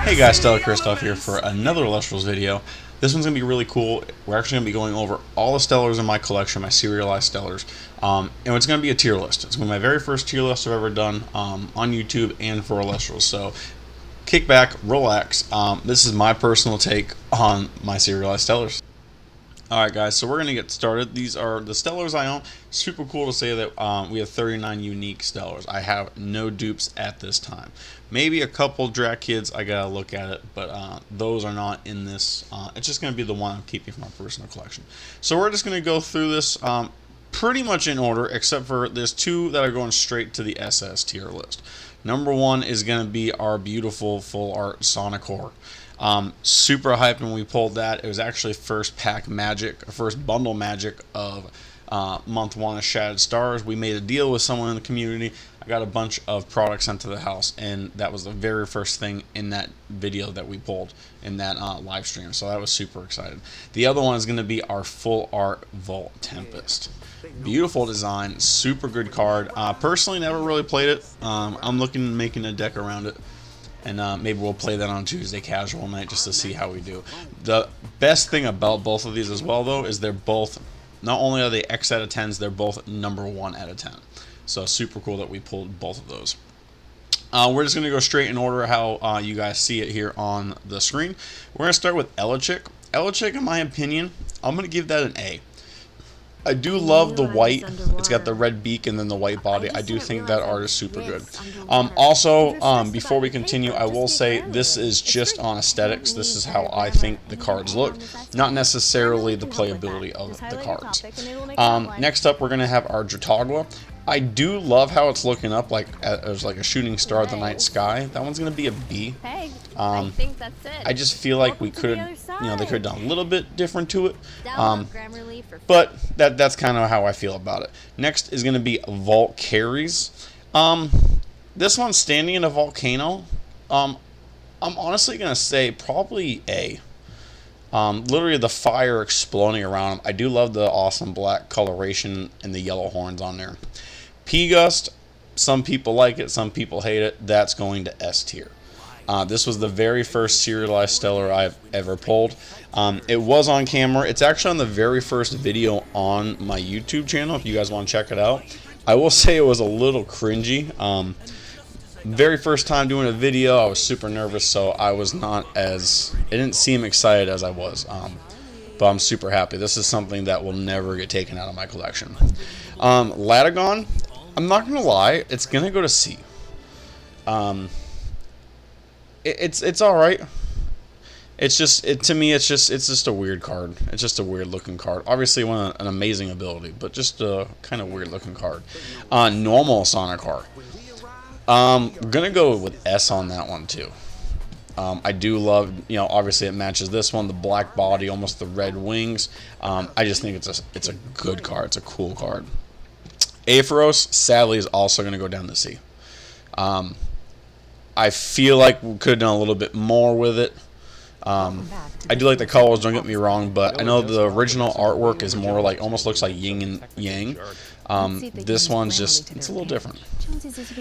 Hey guys, StellarChrsitophe here for another Elestrals video. This one's going to be really cool. We're actually going to be going over all the Stellars in my collection, my serialized Stellars. And it's going to be a tier list. It's going to be my very first tier list I've ever done on YouTube and for Elestrals. So kick back, relax. This is my personal take on my serialized Stellars. Alright guys, so we're going to get started. These are the Stellars I own. Super cool to say that we have 39 unique Stellars. I have no dupes at this time. Maybe a couple Drac Kids, I gotta look at it, but those are not in this. It's just going to be the one I'm keeping for my personal collection. So we're just going to go through this pretty much in order, except for there's two that are going straight to the SS tier list. Number one is going to be our beautiful full art Sonic Core. Super hyped when we pulled that. It was actually first pack magic, first bundle magic of month one of Shattered Stars. We made a deal with someone in the community. I got a bunch of products sent to the house, and that was the very first thing in that video that we pulled in that live stream. So that was super excited. The other one is going to be our full art Vault Tempest. Beautiful design, super good card. Personally, never really played it. I'm looking at making a deck around it. And maybe we'll play that on Tuesday casual night just to see how we do. The best thing about both of these as well, though, is they're both, not only are they X out of 10s, they're both number 1 out of 10. So super cool that we pulled both of those. We're just going to go straight in order how you guys see it here on the screen. We're going to start with Elechick. Elechick, in my opinion, I'm going to give that an A. I do love the white. It's got the red beak and then the white body. I do think that art is super good. Also, before we continue, I will say this is just on aesthetics. This is how I think the cards look, not necessarily the playability of the cards. Next up, we're going to have our Jatagua. I do love how it's looking up like as like a shooting star of the night sky. That one's going to be a B. I think that's it. I just feel like we could, they could have done a little bit different to it. But that's kind of how I feel about it. Next is going to be Vault Carries. This one's standing in a volcano. I'm honestly going to say probably A. Literally the fire exploding around him. I do love the awesome black coloration and the yellow horns on there. P-Gust, some people like it, some people hate it. That's going to S tier. This was the very first serialized Stellar I've ever pulled. It was on camera. It's actually on the very first video on my YouTube channel if you guys want to check it out. I will say it was a little cringy. Very first time doing a video, I was super nervous, so I was not as... It didn't seem excited as I was. But I'm super happy. This is something that will never get taken out of my collection. Latagon, I'm not going to lie, it's going to go to C. It's all right. It's just to me it's just a weird card. It's just a weird looking card. Obviously an amazing ability, but just a kind of weird looking card. Normal Sonic card. I'm gonna go with S on that one too. I do love, obviously it matches this one, the black body, almost the red wings. I just think it's a good card. It's a cool card. Aetheros, sadly, is also gonna go down to C. I feel like we could have done a little bit more with it. I do like the colors, don't get me wrong, but I know the original artwork is more like, almost looks like yin and yang. This one's just, it's a little different.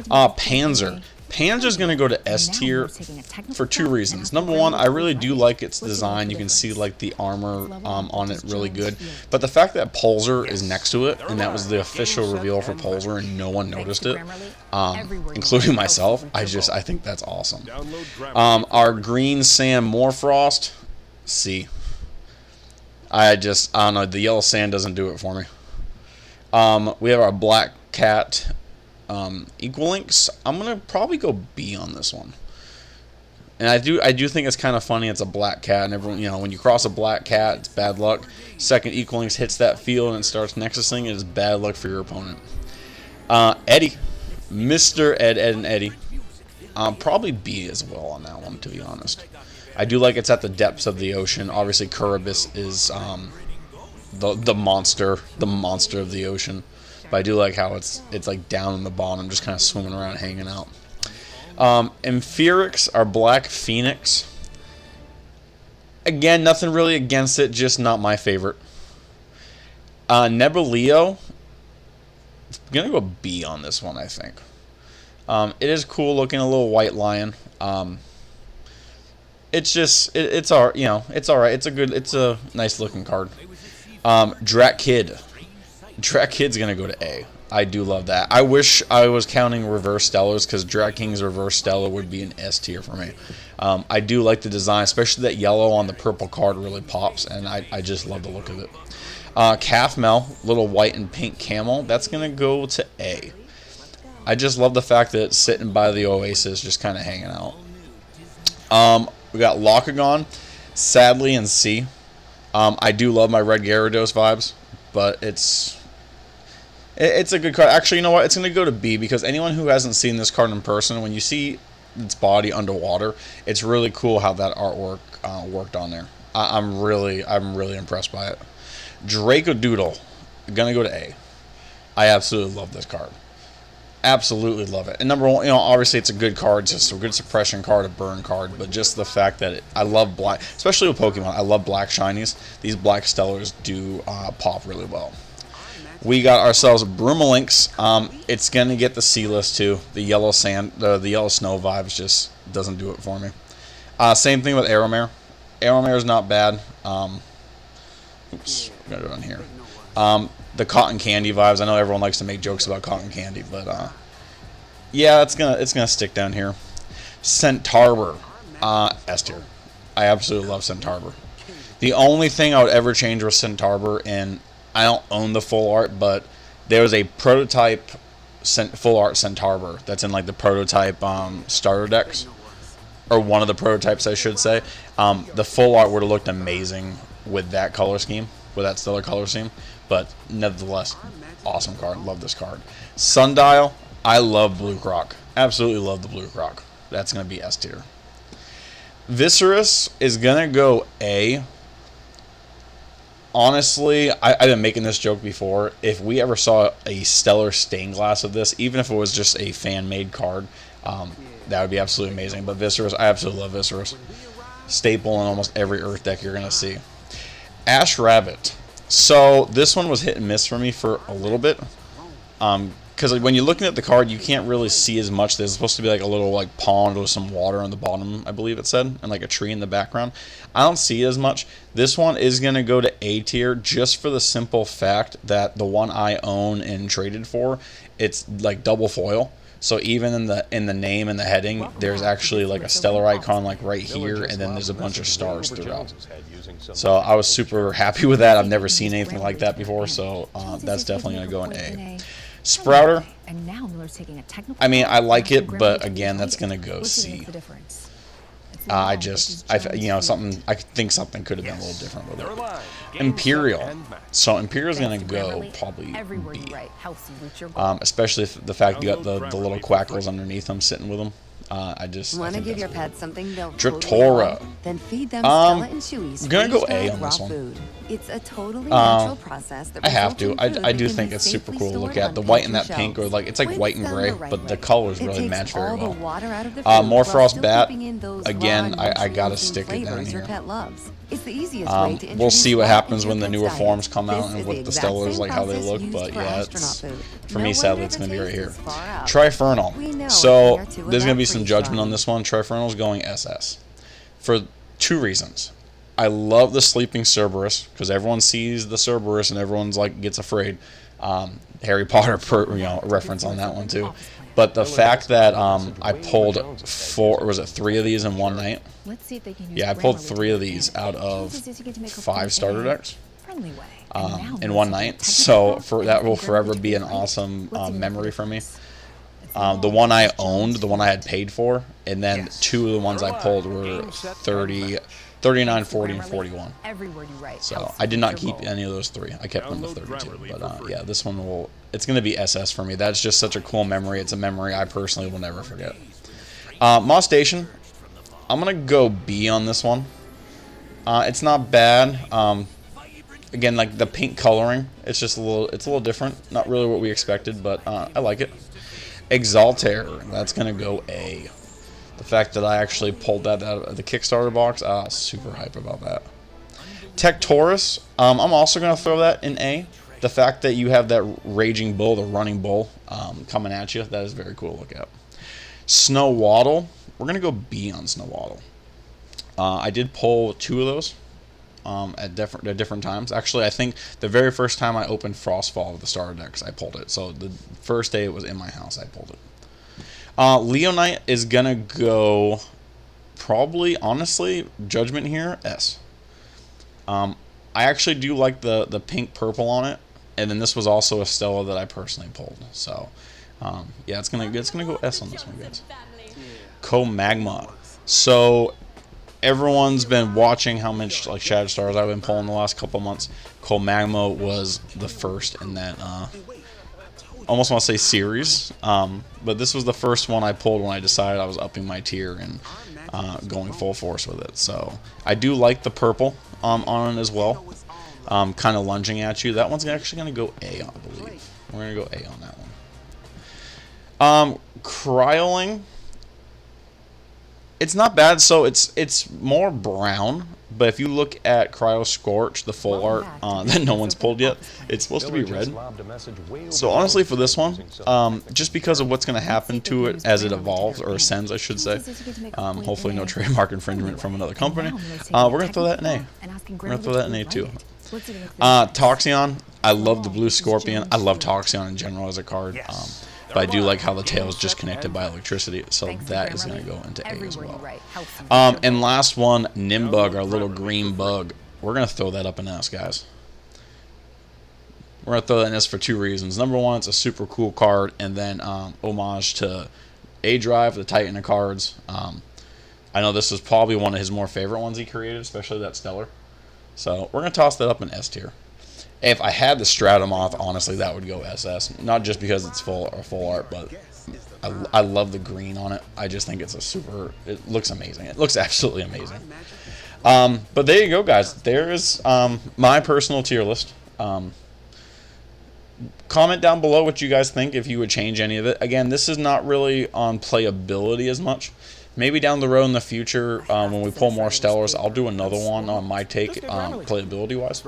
Panzer. Panzer's going to go to S tier for two reasons. Number one, I really do like its design. You can see like the armor on it really good. But the fact that Pulsar is next to it, and that was the official reveal for Pulsar, and no one noticed it, including myself, I think that's awesome. Our Green Sand Morfrost, C. I don't know, the yellow sand doesn't do it for me. We have our Black Cat Equalinks. I'm gonna probably go B on this one. And I do think it's kind of funny. It's a black cat, and everyone, when you cross a black cat, it's bad luck. Second Equalinks hits that field and it starts nexusing, it is bad luck for your opponent. Eddie, Mr. Ed and Eddie. Probably B as well on that one, to be honest. I do like it's at the depths of the ocean. Obviously, Curibus is the monster of the ocean. But I do like how it's like down in the bottom, just kind of swimming around, hanging out. Amphiryx, our Black Phoenix. Again, nothing really against it, just not my favorite. Nebuleo, I'm going to go B on this one, I think. It is cool looking, a little white lion. it's just it's all, you know, it's all right. It's a nice looking card. Drat Kid. Drat Kid's gonna go to A. I do love that. I wish I was counting reverse stellars, because Drat King's reverse stellar would be an S tier for me. I do like the design, especially that yellow on the purple card really pops, and I just love the look of it. Calf Mel, little white and pink camel, that's gonna go to A. I just love the fact that it's sitting by the Oasis, just kind of hanging out. We got Locagon, sadly, in C. I do love my Red Gyarados vibes, but it's a good card. Actually, you know what? It's going to go to B, because anyone who hasn't seen this card in person, when you see its body underwater, it's really cool how that artwork worked on there. I'm really impressed by it. Dracodoodle, going to go to A. I absolutely love this card. Absolutely love it. And number one, you know, obviously it's a good card. It's just a good suppression card, a burn card. But just the fact that I love black, especially with Pokemon, I love black shinies. These black stellars do pop really well. We got ourselves Brumalinx. It's going to get the C list too. The yellow sand, the yellow snow vibes just doesn't do it for me. Same thing with Aeromare. Aeromare is not bad. Oops, got it on here. The cotton candy vibes. I know everyone likes to make jokes about cotton candy, but yeah, it's gonna stick down here. Centarbor, S tier. I absolutely love Centarbor. The only thing I would ever change with Centarbor, and I don't own the full art, but there was a prototype full art Centarbor that's in like the prototype starter decks, or one of the prototypes, I should say. The full art would have looked amazing with that color scheme, with that stellar color scheme. But nevertheless, awesome card. Love this card. Sundial, I love Blue Croc. Absolutely love the Blue Croc. That's going to be S tier. Viscerus is going to go A. Honestly, I've been making this joke before. If we ever saw a stellar stained glass of this, even if it was just a fan-made card, that would be absolutely amazing. But Viscerus, I absolutely love Viscerus. Staple in almost every Earth deck you're going to see. Ash Rabbit. So this one was hit and miss for me for a little bit, because when you're looking at the card, you can't really see as much. There's supposed to be like a little like pond with some water on the bottom, I believe it said, and like a tree in the background. I don't see it as much. This one is going to go to A tier, just for the simple fact that the one I own and traded for, it's like double foil. So even in the name and the heading, there's actually like a stellar icon like right here, and then there's a bunch of stars throughout. So I was super happy with that. I've never seen anything like that before, so that's definitely going to go in A. Sprouter, I mean, I like it, but again, that's going to go C. I think something could have been a little different with it. Imperial. So Imperial's going to go probably B. Especially the fact you got the little quackles underneath them sitting with them. Want to give your pet something they'll Dratora. Then feed them Stella and Chewy's. I'm gonna go A on this one. It's a totally natural process that I have to. I do think it's super cool to look at. The white and that pink, or like it's like white and gray, but the colors really match very well. Morfrost Bat. Again, I gotta stick it down here. We'll see what happens when the newer forms come out and what the stellars, like how they look. But yeah, for me, sadly, it's gonna be right here. Trifernal. So there's gonna be some judgment on this one. Trifernal's going SS for two reasons. I love the sleeping Cerberus, because everyone sees the Cerberus and everyone's like gets afraid. Harry Potter, reference on that one too. But the fact that I pulled three of these in one night. Yeah, I pulled three of these out of 5 starter decks in one night. So that will forever be an awesome memory for me. The one I owned, the one I had paid for, and then 2 of the ones I pulled were 30, 39, 40, and 41. So I did not keep any of those 3. I kept them with 32. But yeah, this one it's going to be SS for me. That's just such a cool memory. It's a memory I personally will never forget. Moss Station, I'm going to go B on this one. It's not bad. Again, like the pink coloring, it's just a little different. Not really what we expected, but I like it. Exaltair, that's going to go A. The fact that I actually pulled that out of the Kickstarter box, super hype about that. Tectorus, I'm also going to throw that in A. The fact that you have that Raging Bull, the running bull, coming at you, that is very cool to look at. Snow Waddle, we're going to go B on Snow Waddle. I did pull 2 of those at different times. Actually, I think the very first time I opened Frostfall with the starter decks, I pulled it. So the first day it was in my house, I pulled it. Leonite is gonna go probably, honestly, Judgment here, S. I actually do like the pink purple on it, and then this was also a Stella that I personally pulled. So yeah, it's gonna go S on this one, guys. Co-Magma. So everyone's been watching how much like Shadow Stars I've been pulling the last couple months. Co-Magma was the first in that almost want to say series, but this was the first one I pulled when I decided I was upping my tier and going full force with it. So I do like the purple on it as well, kind of lunging at you. That one's actually going to go A, I believe. We're going to go A on that one. Cryoling, it's not bad. So it's more brown, but if you look at Cryo Scorch, the full art that no one's pulled yet, it's supposed to be red. So honestly, for this one, just because of what's going to happen to it as it evolves, or ascends, I should say, hopefully no trademark infringement from another company, we're going to throw that in A. We're going to throw that in A too. Toxion, I love the blue Scorpion. I love Toxion in general as a card. But I do like how the tail is just connected by electricity, so that is going to go into A as well. And last one, Nimbug, our little green bug. We're going to throw that up in S, guys. We're going to throw that in S for 2 reasons. Number one, it's a super cool card, and then homage to A-Drive, the Titan of cards. I know this is probably one of his more favorite ones he created, especially that Stellar. So we're going to toss that up in S tier. If I had the Stratomoth, honestly, that would go SS. Not just because it's full art, but I love the green on it. I just think it's it looks amazing. It looks absolutely amazing. But there you go, guys. There is my personal tier list. Comment down below what you guys think, if you would change any of it. Again, this is not really on playability as much. Maybe down the road in the future, when we pull more Stellars, I'll do another one on my take, playability-wise.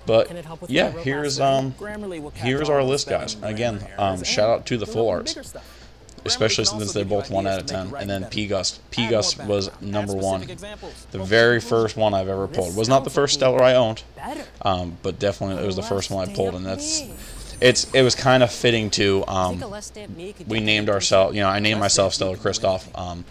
But yeah, here's our list, guys. Again, shout out to the full arts, especially since they're both 1 out of 10. And then P-Gust. P-Gust was #1. The very first one I've ever pulled. Was not the first Stellar I owned, but definitely it was the first one I pulled, and it was kind of fitting to, we named ourselves, I named myself StellarChrsitophe.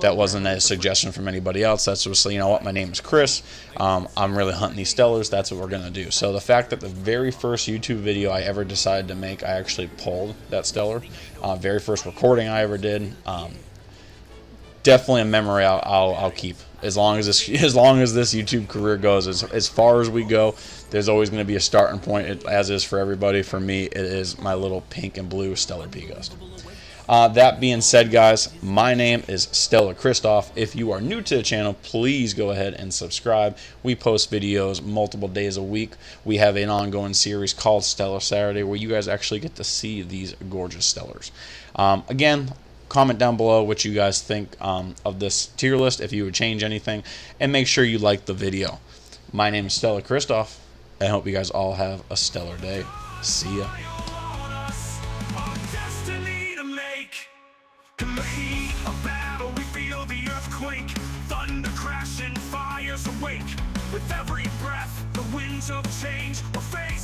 That wasn't a suggestion from anybody else. That's just, you know what, my name is Chris. I'm really hunting these Stellars. That's what we're going to do. So the fact that the very first YouTube video I ever decided to make, I actually pulled that Stellar. Very first recording I ever did. Definitely a memory I'll keep as long as this YouTube career goes. As far as we go, there's always going to be a starting point, as is for everybody. For me, it is my little pink and blue Stellar P-Gust. That being said, guys, my name is StellarChrsitophe. If you are new to the channel, please go ahead and subscribe. We post videos multiple days a week. We have an ongoing series called Stellar Saturday, where you guys actually get to see these gorgeous Stellars. Again, comment down below what you guys think of this tier list, if you would change anything, and make sure you like the video. My name is StellarChrsitophe. I hope you guys all have a stellar day. See ya. In the heat of battle, we feel the earthquake. Thunder crashing, fires awake. With every breath, the winds of change will face.